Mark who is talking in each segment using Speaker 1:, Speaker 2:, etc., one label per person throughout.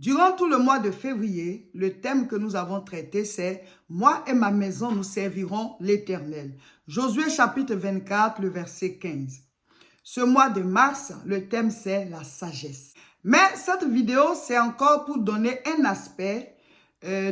Speaker 1: Durant tout le mois de février, le thème que nous avons traité, c'est « Moi et ma maison, nous servirons l'Éternel ». Josué chapitre 24, le verset 15. Ce mois de mars, le thème, c'est la sagesse. Mais cette vidéo, c'est encore pour donner un aspect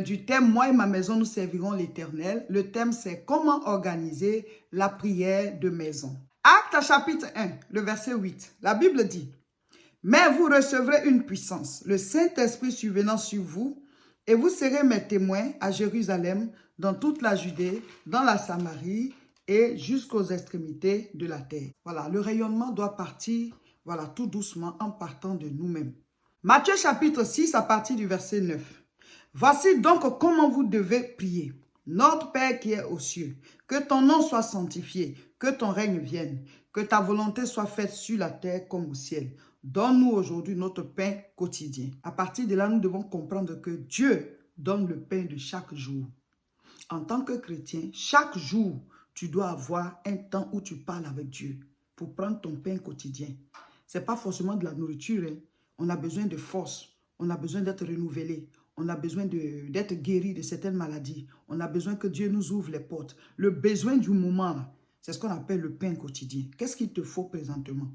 Speaker 1: du thème « Moi et ma maison, nous servirons l'Éternel ». Le thème, c'est « Comment organiser la prière de maison ». Actes chapitre 1, le verset 8, la Bible dit « Mais vous recevrez une puissance, le Saint-Esprit survenant sur vous, et vous serez mes témoins à Jérusalem, dans toute la Judée, dans la Samarie et jusqu'aux extrémités de la terre. » Voilà, le rayonnement doit partir, voilà, tout doucement en partant de nous-mêmes. Matthieu chapitre 6 à partir du verset 9. « Voici donc comment vous devez prier. Notre Père qui est aux cieux, que ton nom soit sanctifié, que ton règne vienne, que ta volonté soit faite sur la terre comme au ciel. Donne-nous aujourd'hui notre pain quotidien. » À partir de là, nous devons comprendre que Dieu donne le pain de chaque jour. En tant que chrétien, chaque jour, tu dois avoir un temps où tu parles avec Dieu pour prendre ton pain quotidien. Ce n'est pas forcément de la nourriture. Hein. On a besoin de force. On a besoin d'être renouvelé. On a besoin d'être guéri de certaines maladies. On a besoin que Dieu nous ouvre les portes. Le besoin du moment, c'est ce qu'on appelle le pain quotidien. Qu'est-ce qu'il te faut présentement?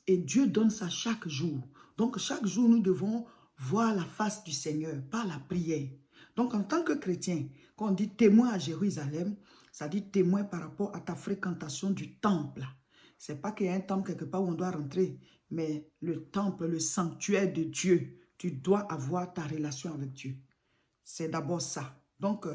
Speaker 1: Et Dieu donne ça chaque jour. Donc, chaque jour, nous devons voir la face du Seigneur par la prière. Donc, en tant que chrétien, quand on dit témoin à Jérusalem, ça dit témoin par rapport à ta fréquentation du temple. Ce n'est pas qu'il y a un temple quelque part où on doit rentrer, mais le temple, le sanctuaire de Dieu, tu dois avoir ta relation avec Dieu. C'est d'abord ça. Donc,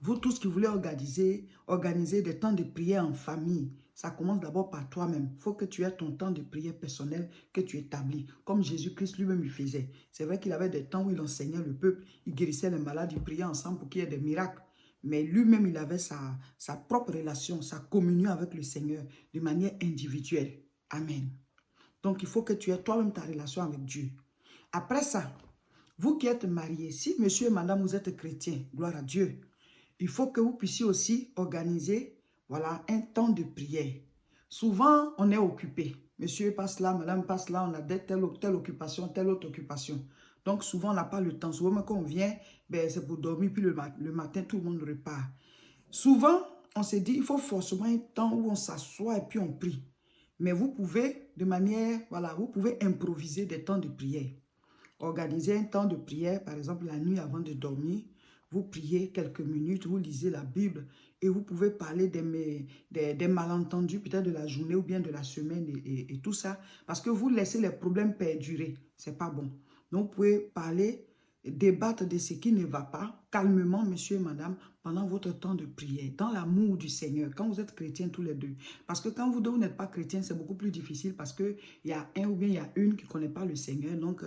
Speaker 1: vous tous qui voulez organiser des temps de prière en famille, ça commence d'abord par toi-même. Il faut que tu aies ton temps de prière personnel que tu établis, comme Jésus-Christ lui-même il faisait. C'est vrai qu'il avait des temps où il enseignait le peuple, il guérissait les malades, il priait ensemble pour qu'il y ait des miracles. Mais lui-même, il avait sa propre relation, sa communion avec le Seigneur de manière individuelle. Amen. Donc, il faut que tu aies toi-même ta relation avec Dieu. Après ça, vous qui êtes mariés, si monsieur et madame, vous êtes chrétiens, gloire à Dieu, il faut que vous puissiez aussi organiser, voilà, un temps de prière. Souvent, on est occupé. Monsieur passe là, madame passe là, on a telle occupation, telle autre occupation. Donc, souvent, on n'a pas le temps. Souvent, quand on vient, ben, c'est pour dormir, puis le matin, tout le monde repart. Souvent, on se dit, il faut forcément un temps où on s'assoit et puis on prie. Mais vous pouvez, de manière, voilà, vous pouvez improviser des temps de prière. Organiser un temps de prière, par exemple la nuit avant de dormir, vous priez quelques minutes, vous lisez la Bible et vous pouvez parler des malentendus peut-être de la journée ou bien de la semaine et tout ça, parce que vous laissez les problèmes perdurer, c'est pas bon. Donc vous pouvez parler, débattre de ce qui ne va pas, calmement, monsieur et madame, pendant votre temps de prière, dans l'amour du Seigneur, quand vous êtes chrétiens tous les deux. Parce que quand vous deux, vous n'êtes pas chrétiens, c'est beaucoup plus difficile parce qu'il y a un ou bien il y a une qui ne connaît pas le Seigneur, donc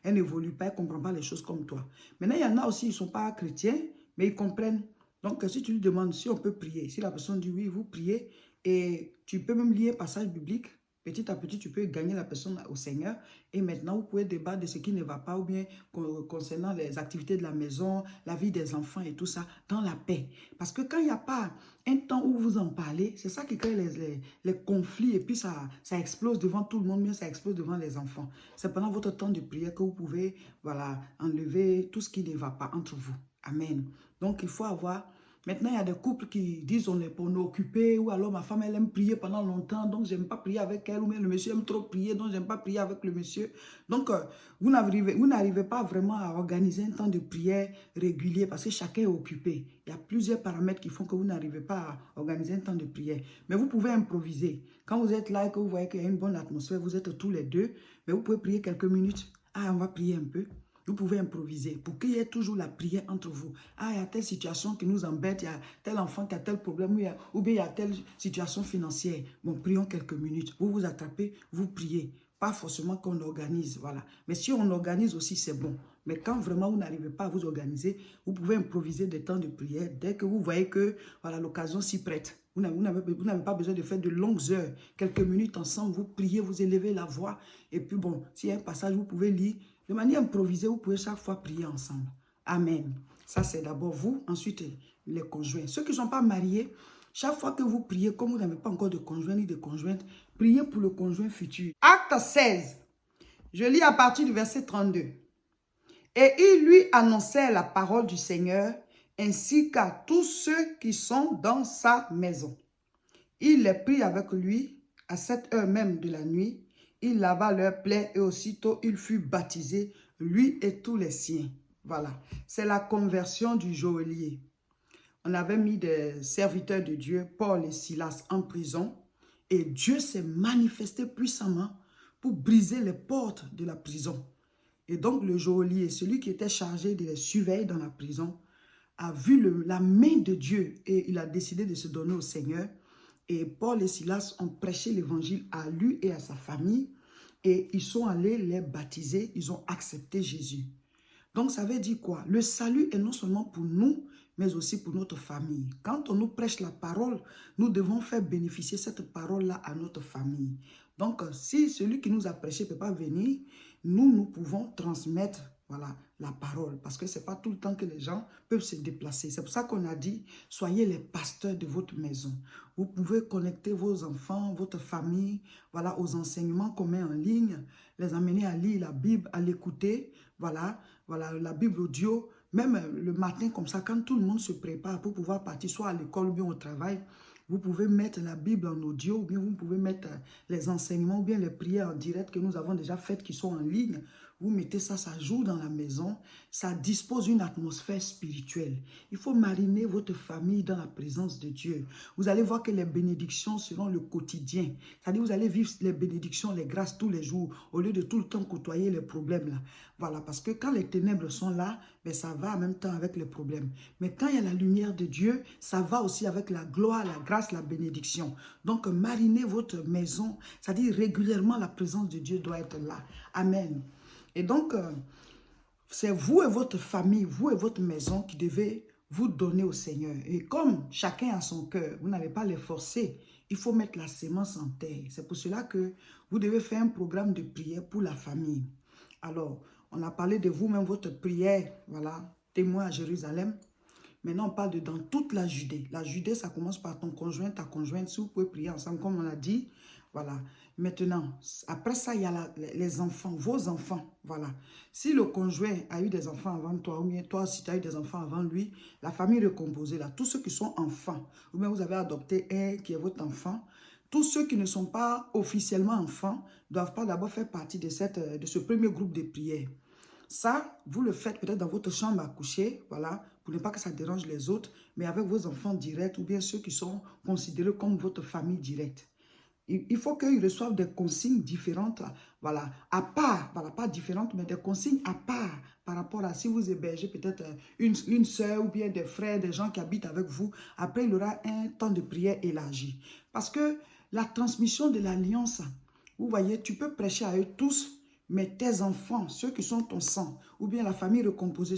Speaker 1: elle n'évolue pas, elle ne comprend pas les choses comme toi. Maintenant, il y en a aussi, ils ne sont pas chrétiens, mais ils comprennent. Donc, si tu lui demandes si on peut prier, si la personne dit oui, vous priez, et tu peux même lire un passage biblique, petit à petit, tu peux gagner la personne au Seigneur. Et maintenant, vous pouvez débattre de ce qui ne va pas ou bien concernant les activités de la maison, la vie des enfants et tout ça, dans la paix. Parce que quand il n'y a pas un temps où vous en parlez, c'est ça qui crée les conflits et puis ça explose devant tout le monde, mais ça explose devant les enfants. C'est pendant votre temps de prière que vous pouvez, voilà, enlever tout ce qui ne va pas entre vous. Amen. Donc, il faut avoir... Maintenant, il y a des couples qui disent on est occupé ou alors ma femme elle aime prier pendant longtemps donc je n'aime pas prier avec elle ou bien le monsieur aime trop prier donc je n'aime pas prier avec le monsieur. Donc, vous n'arrivez pas vraiment à organiser un temps de prière régulier parce que chacun est occupé. Il y a plusieurs paramètres qui font que vous n'arrivez pas à organiser un temps de prière. Mais vous pouvez improviser. Quand vous êtes là et que vous voyez qu'il y a une bonne atmosphère, vous êtes tous les deux, mais vous pouvez prier quelques minutes. Ah, on va prier un peu. Vous pouvez improviser pour qu'il y ait toujours la prière entre vous. Ah, il y a telle situation qui nous embête, il y a tel enfant qui a tel problème, ou bien il y a telle situation financière. Bon, prions quelques minutes. Vous vous attrapez, vous priez. Pas forcément qu'on organise, voilà. Mais si on organise aussi, c'est bon. Mais quand vraiment vous n'arrivez pas à vous organiser, vous pouvez improviser des temps de prière dès que vous voyez que voilà, l'occasion s'y prête. Vous n'avez pas besoin de faire de longues heures. Quelques minutes ensemble, vous priez, vous élevez la voix. Et puis bon, s'il y a un passage, vous pouvez lire. De manière improvisée, vous pouvez chaque fois prier ensemble. Amen. Ça, c'est d'abord vous, ensuite les conjoints. Ceux qui ne sont pas mariés, chaque fois que vous priez, comme vous n'avez pas encore de conjoint ni de conjointe, priez pour le conjoint futur. Acte 16. Je lis à partir du verset 32. Et il lui annonçait la parole du Seigneur, ainsi qu'à tous ceux qui sont dans sa maison. Il les prit avec lui à cette heure même de la nuit. Il lava leurs plaies et aussitôt il fut baptisé, lui et tous les siens. Voilà, c'est la conversion du geôlier. On avait mis des serviteurs de Dieu, Paul et Silas, en prison. Et Dieu s'est manifesté puissamment pour briser les portes de la prison. Et donc le geôlier, celui qui était chargé de les surveiller dans la prison, a vu la main de Dieu et il a décidé de se donner au Seigneur. Et Paul et Silas ont prêché l'évangile à lui et à sa famille. Et ils sont allés les baptiser, ils ont accepté Jésus. Donc ça veut dire quoi? Le salut est non seulement pour nous, mais aussi pour notre famille. Quand on nous prêche la parole, nous devons faire bénéficier cette parole-là à notre famille. Donc si celui qui nous a prêché ne peut pas venir, nous pouvons transmettre, voilà, la parole. Parce que ce n'est pas tout le temps que les gens peuvent se déplacer. C'est pour ça qu'on a dit, soyez les pasteurs de votre maison. Vous pouvez connecter vos enfants, votre famille, voilà, aux enseignements qu'on met en ligne, les amener à lire la Bible, à l'écouter, voilà, la Bible audio, même le matin comme ça, quand tout le monde se prépare pour pouvoir partir soit à l'école ou bien au travail, vous pouvez mettre la Bible en audio ou bien vous pouvez mettre les enseignements ou bien les prières en direct que nous avons déjà faites qui sont en ligne. Vous mettez ça, ça joue dans la maison, ça dispose une atmosphère spirituelle. Il faut mariner votre famille dans la présence de Dieu. Vous allez voir que les bénédictions seront le quotidien. C'est-à-dire vous allez vivre les bénédictions, les grâces tous les jours, au lieu de tout le temps côtoyer les problèmes là. Voilà, parce que quand les ténèbres sont là, ben ça va en même temps avec les problèmes. Mais quand il y a la lumière de Dieu, ça va aussi avec la gloire, la grâce, la bénédiction. Donc marinez votre maison, c'est-à-dire régulièrement la présence de Dieu doit être là. Amen. Et donc, c'est vous et votre famille, vous et votre maison qui devez vous donner au Seigneur. Et comme chacun a son cœur, vous n'allez pas les forcer. Il faut mettre la sémence en terre. C'est pour cela que vous devez faire un programme de prière pour la famille. Alors, on a parlé de vous-même, votre prière, voilà, témoin à Jérusalem. Maintenant, on parle de dans toute la Judée. La Judée, ça commence par ton conjoint, ta conjointe. Si vous pouvez prier ensemble, comme on l'a dit. Voilà. Maintenant, après ça, il y a les enfants, vos enfants. Voilà. Si le conjoint a eu des enfants avant toi, ou bien toi aussi tu as eu des enfants avant lui, la famille recomposée, là, tous ceux qui sont enfants, ou bien vous avez adopté un qui est votre enfant, tous ceux qui ne sont pas officiellement enfants ne doivent pas d'abord faire partie de ce premier groupe de prières. Ça, vous le faites peut-être dans votre chambre à coucher, voilà, pour ne pas que ça dérange les autres, mais avec vos enfants directs ou bien ceux qui sont considérés comme votre famille directe. Il faut qu'ils reçoivent des consignes différentes, voilà, à part, voilà, pas différentes, mais des consignes à part par rapport à si vous hébergez peut-être une soeur ou bien des frères, des gens qui habitent avec vous. Après, il y aura un temps de prière élargi. Parce que la transmission de l'alliance, vous voyez, tu peux prêcher à eux tous, mais tes enfants, ceux qui sont ton sang, ou bien la famille recomposée,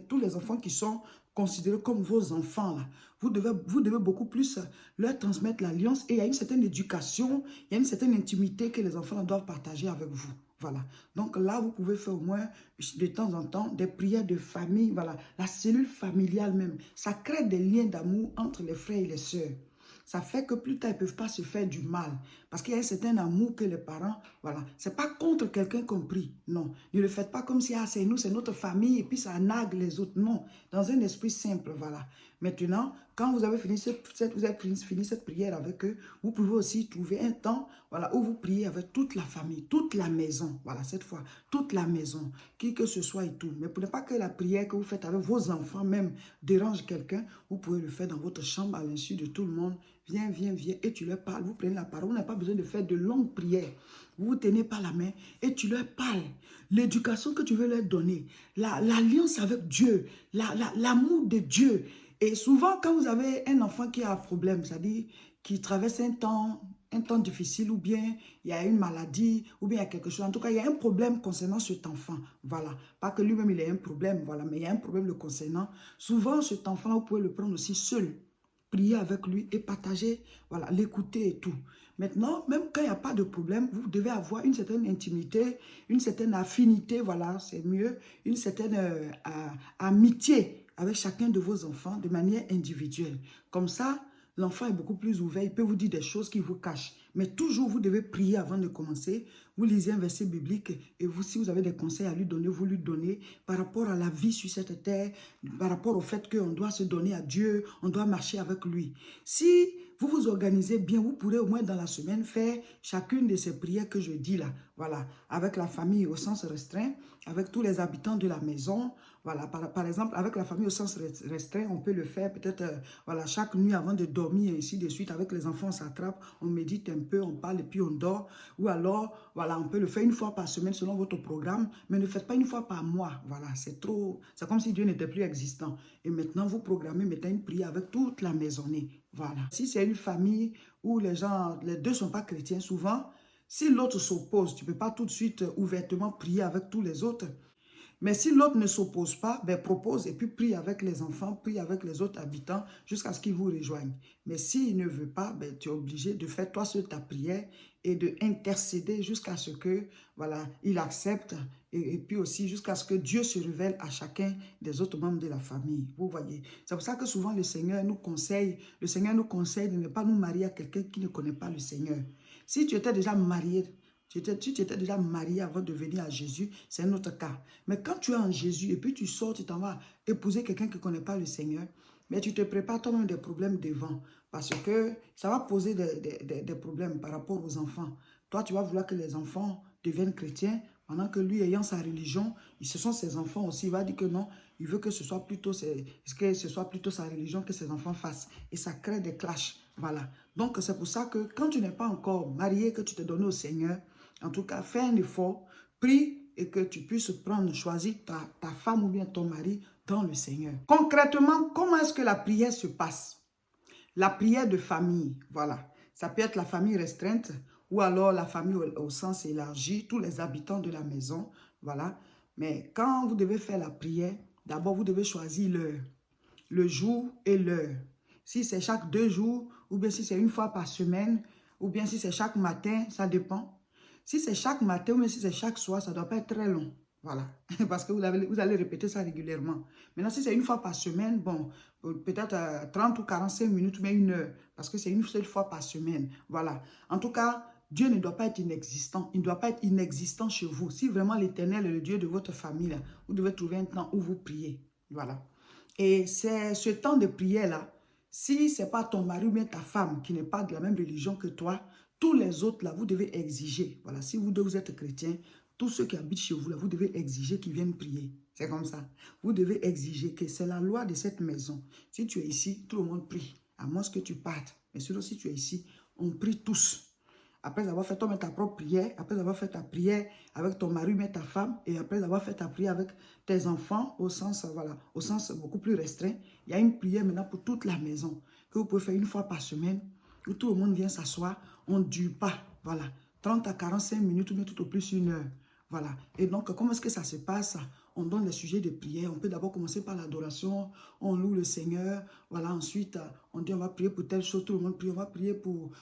Speaker 1: tous les enfants qui sont considérés comme vos enfants, là, vous devez beaucoup plus leur transmettre l'alliance et il y a une certaine éducation, il y a une certaine intimité que les enfants doivent partager avec vous. Voilà. Donc là, vous pouvez faire au moins de temps en temps des prières de famille. Voilà. La cellule familiale même. Ça crée des liens d'amour entre les frères et les sœurs. Ça fait que plus tard, ils ne peuvent pas se faire du mal. Parce qu'il y a un certain amour que les parents, voilà. Ce n'est pas contre quelqu'un qu'on prie. Non. Ne le faites pas comme si c'est nous, c'est notre famille et puis ça nague les autres. Non. Dans un esprit simple, voilà. Maintenant, quand vous avez fini cette prière avec eux, vous pouvez aussi trouver un temps, voilà, où vous priez avec toute la famille, toute la maison. Voilà, cette fois, toute la maison, qui que ce soit et tout. Mais pour ne pas que la prière que vous faites avec vos enfants même dérange quelqu'un, vous pouvez le faire dans votre chambre à l'insu de tout le monde. Viens, viens, viens, et tu leur parles, vous prenez la parole, vous n'avez pas besoin de faire de longues prières. Vous vous tenez par la main et tu leur parles. L'éducation que tu veux leur donner, l'alliance avec Dieu, l'amour de Dieu. Et souvent, quand vous avez un enfant qui a un problème, c'est-à-dire qui traverse un temps difficile ou bien il y a une maladie ou bien il y a quelque chose. En tout cas, il y a un problème concernant cet enfant. Voilà. Pas que lui-même, il ait un problème, voilà, mais il y a un problème le concernant. Souvent, cet enfant, vous pouvez le prendre aussi seul. Prier avec lui et partager, voilà, l'écouter et tout. Maintenant, même quand il n'y a pas de problème, vous devez avoir une certaine intimité, une certaine affinité, voilà, c'est mieux, une certaine amitié avec chacun de vos enfants de manière individuelle. Comme ça, l'enfant est beaucoup plus ouvert, il peut vous dire des choses qu'il vous cache. Mais toujours, vous devez prier avant de commencer. Vous lisez un verset biblique et vous, si vous avez des conseils à lui donner, vous lui donnez par rapport à la vie sur cette terre, par rapport au fait qu'on doit se donner à Dieu, on doit marcher avec lui. Si vous vous organisez bien, vous pourrez au moins dans la semaine faire chacune de ces prières que je dis là. Voilà, avec la famille au sens restreint, avec tous les habitants de la maison. Voilà, par exemple, avec la famille au sens restreint, on peut le faire peut-être voilà, chaque nuit avant de dormir et ainsi de suite. Avec les enfants, on s'attrape, on médite un peu, on parle et puis on dort. Ou alors, voilà, on peut le faire une fois par semaine selon votre programme, mais ne faites pas une fois par mois. Voilà, c'est trop, c'est comme si Dieu n'était plus existant. Et maintenant, vous programmez maintenant une prière avec toute la maisonnée. Voilà. Si c'est une famille où les deux ne sont pas chrétiens, souvent, si l'autre s'oppose, tu ne peux pas tout de suite ouvertement prier avec tous les autres. Mais si l'autre ne s'oppose pas, ben propose et puis prie avec les enfants, prie avec les autres habitants jusqu'à ce qu'ils vous rejoignent. Mais s'il ne veut pas, ben, tu es obligé de faire toi seul ta prière et de intercéder jusqu'à ce que, voilà, il accepte et puis aussi jusqu'à ce que Dieu se révèle à chacun des autres membres de la famille. Vous voyez, c'est pour ça que souvent le Seigneur nous conseille de ne pas nous marier à quelqu'un qui ne connaît pas le Seigneur. Si tu étais déjà marié, si tu étais déjà marié avant de venir à Jésus, c'est un autre cas. Mais quand tu es en Jésus et puis tu sors, tu t'en vas épouser quelqu'un qui ne connaît pas le Seigneur, mais tu te prépares toi-même des problèmes devant. Parce que ça va poser des problèmes par rapport aux enfants. Toi, tu vas vouloir que les enfants deviennent chrétiens, pendant que lui, ayant sa religion, ce sont ses enfants aussi. Il va dire que non, il veut que ce soit plutôt sa religion que ses enfants fassent. Et ça crée des clashs. Voilà. Donc, c'est pour ça que quand tu n'es pas encore marié, que tu te donnes au Seigneur, en tout cas, fais un effort, prie et que tu puisses choisir ta femme ou bien ton mari dans le Seigneur. Concrètement, comment est-ce que la prière se passe? La prière de famille, voilà. Ça peut être la famille restreinte ou alors la famille au sens élargi, tous les habitants de la maison, voilà. Mais quand vous devez faire la prière, d'abord vous devez choisir l'heure, le jour et l'heure. Si c'est chaque 2 jours, ou bien si c'est une fois par semaine, ou bien si c'est chaque matin, ça dépend. Si c'est chaque matin ou même si c'est chaque soir, ça ne doit pas être très long. Voilà. Parce que vous allez répéter ça régulièrement. Maintenant, si c'est une fois par semaine, bon, peut-être 30 ou 45 minutes, mais 1 heure. Parce que c'est une seule fois par semaine. Voilà. En tout cas, Dieu ne doit pas être inexistant. Il ne doit pas être inexistant chez vous. Si vraiment l'Éternel est le Dieu de votre famille, là, vous devez trouver un temps où vous priez. Voilà. Et c'est ce temps de prière-là, si ce n'est pas ton mari ou bien ta femme qui n'est pas de la même religion que toi, tous les autres, là, vous devez exiger. Voilà, si vous deux, vous êtes chrétiens, tous ceux qui habitent chez vous, là, vous devez exiger qu'ils viennent prier. C'est comme ça. Vous devez exiger que c'est la loi de cette maison. Si tu es ici, tout le monde prie. À moins que tu partes. Mais sinon, si tu es ici, on prie tous. Après avoir fait toi-même ta propre prière, après avoir fait ta prière avec ton mari, mais ta femme, et après avoir fait ta prière avec tes enfants, au sens, voilà, au sens beaucoup plus restreint, il y a une prière maintenant pour toute la maison, que vous pouvez faire une fois par semaine, où tout le monde vient s'asseoir, on ne dure pas, voilà, 30 à 45 minutes, ou bien tout au plus 1 heure, voilà. Et donc, comment est-ce que ça se passe? On donne les sujets de prière. On peut d'abord commencer par l'adoration. On loue le Seigneur. Voilà, ensuite, on dit on va prier pour telle chose. Tout le monde prie. On va prier pour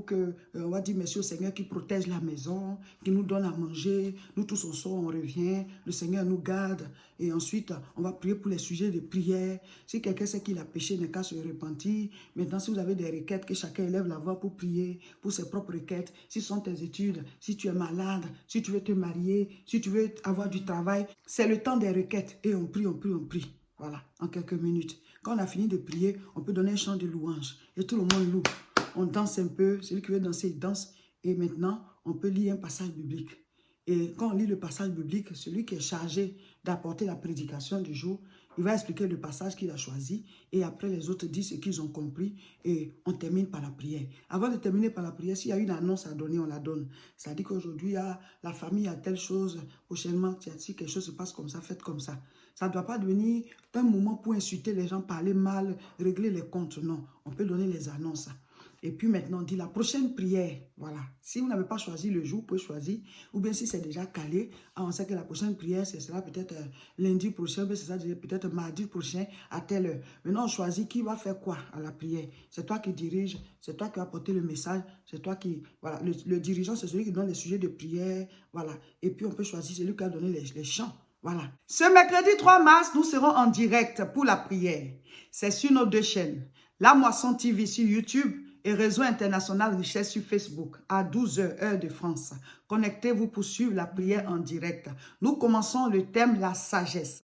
Speaker 1: que, on va dire merci au Seigneur qui protège la maison, qui nous donne à manger. Nous tous on sort, on revient. Le Seigneur nous garde. Et ensuite, on va prier pour les sujets de prière. Si quelqu'un sait qu'il a péché, n'a qu'à se repentir. Maintenant, si vous avez des requêtes, que chacun élève la voix pour prier pour ses propres requêtes. Si ce sont tes études, si tu es malade, si tu veux te marier, si tu veux avoir du travail, c'est le temps des requêtes et on prie, on prie, on prie. Voilà, en quelques minutes. Quand on a fini de prier, on peut donner un chant de louange et tout le monde loue. On danse un peu, celui qui veut danser, il danse. Et maintenant, on peut lire un passage biblique. Et quand on lit le passage biblique, celui qui est chargé d'apporter la prédication du jour, il va expliquer le passage qu'il a choisi et après les autres disent ce qu'ils ont compris et on termine par la prière. Avant de terminer par la prière, s'il y a une annonce à donner, on la donne. Ça dit qu'aujourd'hui, la famille a telle chose, prochainement, si quelque chose se passe comme ça, faites comme ça. Ça ne doit pas devenir un moment pour insulter les gens, parler mal, régler les comptes. Non, on peut donner les annonces. Et puis maintenant, on dit la prochaine prière. Voilà. Si vous n'avez pas choisi le jour, vous pouvez choisir. Ou bien si c'est déjà calé, on sait que la prochaine prière, ce sera peut-être lundi prochain, ce sera peut-être mardi prochain à telle heure. Maintenant, on choisit qui va faire quoi à la prière. C'est toi qui dirige, c'est toi qui vas porter le message, c'est toi qui... Voilà. Le dirigeant, c'est celui qui donne les sujets de prière. Voilà. Et puis, on peut choisir celui qui a donné les chants. Voilà. Ce mercredi 3 mars, nous serons en direct pour la prière. C'est sur nos 2 chaînes. La Moisson TV sur YouTube et Réseau International Richesse sur Facebook à 12 h, heure de France. Connectez-vous pour suivre la prière en direct. Nous commençons le thème la sagesse.